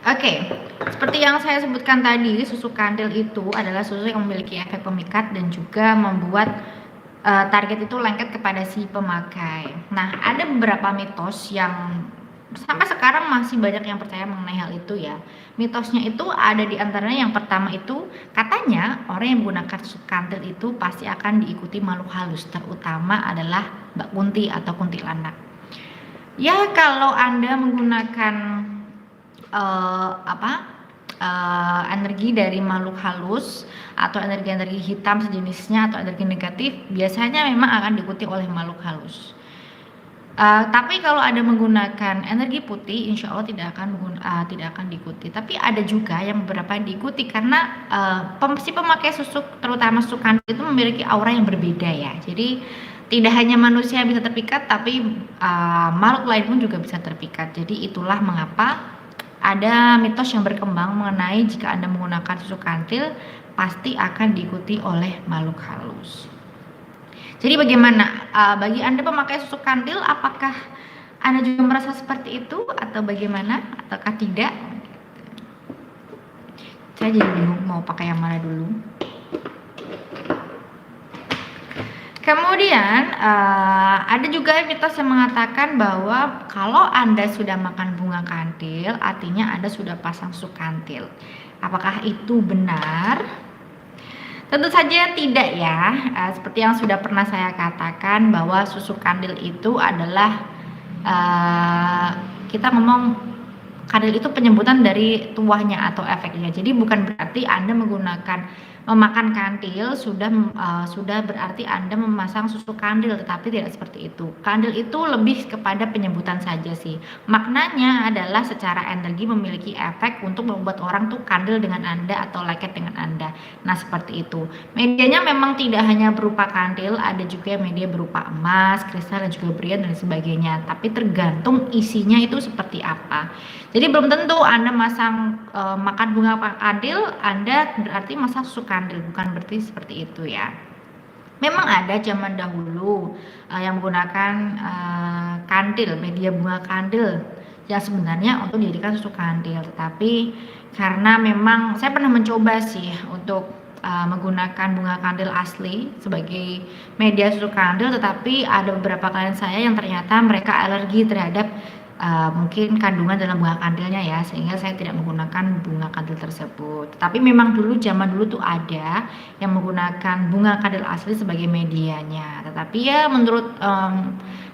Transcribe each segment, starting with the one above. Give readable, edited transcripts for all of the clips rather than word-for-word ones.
Oke, seperti yang saya sebutkan tadi, susu kandil itu adalah susu yang memiliki efek pemikat dan juga membuat target itu lengket kepada si pemakai. Nah, ada beberapa mitos yang sampai sekarang masih banyak yang percaya mengenai hal itu ya. Mitosnya itu ada di antaranya yang pertama itu katanya orang yang menggunakan susu kandil itu pasti akan diikuti makhluk halus, terutama adalah Mbak Kunti atau kuntilanak. Ya, kalau Anda menggunakan apa energi dari makhluk halus atau energi-energi hitam sejenisnya atau energi negatif biasanya memang akan diikuti oleh makhluk halus. Tapi kalau ada menggunakan energi putih, insya Allah tidak akan diikuti. Tapi ada juga yang beberapa yang diikuti karena si pemakai susu, terutama susu kandil itu memiliki aura yang berbeda ya. Jadi tidak hanya manusia yang bisa terpikat, tapi makhluk lain pun juga bisa terpikat. Jadi itulah mengapa ada mitos yang berkembang mengenai jika Anda menggunakan susu kandil pasti akan diikuti oleh makhluk halus. Jadi bagaimana bagi Anda pemakai susu kandil, apakah Anda juga merasa seperti itu atau bagaimana ataukah tidak? Saya jadi bingung mau pakai yang mana dulu. Kemudian ada juga mitos yang mengatakan bahwa kalau Anda sudah makan bunga kandil, artinya Anda sudah pasang susu kandil. Apakah itu benar? Tentu saja tidak ya. Seperti yang sudah pernah saya katakan bahwa susu kandil itu adalah kita ngomong kandil itu penyebutan dari tuahnya atau efeknya. Jadi bukan berarti Anda memakan kandil sudah berarti Anda memasang susu kandil, tetapi tidak seperti itu. Kandil itu lebih kepada penyebutan saja sih. Maknanya adalah secara energi memiliki efek untuk membuat orang tuh kandil dengan Anda atau lengket dengan Anda. Nah, seperti itu. Medianya memang tidak hanya berupa kandil, ada juga media berupa emas, kristal dan juga brian dan sebagainya. Tapi tergantung isinya itu seperti apa. Jadi belum tentu Anda makan bunga kandil, Anda berarti masak susu kandil, bukan berarti seperti itu ya. Memang ada zaman dahulu yang menggunakan kandil, media bunga kandil yang sebenarnya untuk dijadikan susu kandil. Tetapi karena memang saya pernah mencoba sih untuk menggunakan bunga kandil asli sebagai media susu kandil, tetapi ada beberapa klien saya yang ternyata mereka alergi terhadap mungkin kandungan dalam bunga kandilnya ya, sehingga saya tidak menggunakan bunga kandil tersebut. Tapi memang zaman dulu tuh ada yang menggunakan bunga kandil asli sebagai medianya. Tetapi ya menurut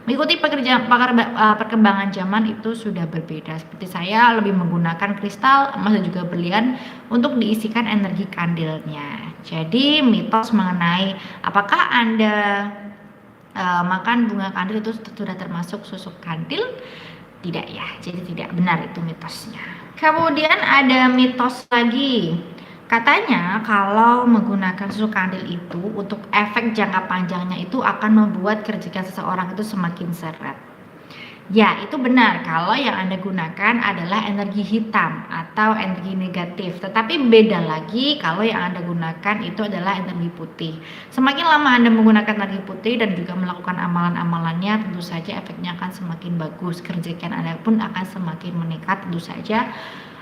mengikuti perkembangan zaman itu sudah berbeda. Seperti saya lebih menggunakan kristal, emas dan juga berlian untuk diisikan energi kandilnya. Jadi mitos mengenai apakah Anda makan bunga kandil itu sudah termasuk susu kandil? Tidak ya, jadi tidak benar itu mitosnya. Kemudian ada mitos lagi, katanya kalau menggunakan susu kandil itu untuk efek jangka panjangnya itu akan membuat kerjikan seseorang itu semakin seret. Ya, itu benar kalau yang Anda gunakan adalah energi hitam atau energi negatif. Tetapi beda lagi kalau yang Anda gunakan itu adalah energi putih. Semakin lama Anda menggunakan energi putih dan juga melakukan amalan-amalannya, tentu saja efeknya akan semakin bagus. Kerjikan Anda pun akan semakin meningkat, tentu saja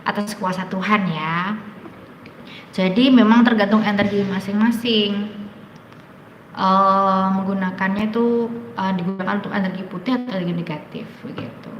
atas kuasa Tuhan ya. Jadi memang tergantung energi masing-masing. Menggunakannya itu digunakan untuk energi putih atau energi negatif begitu.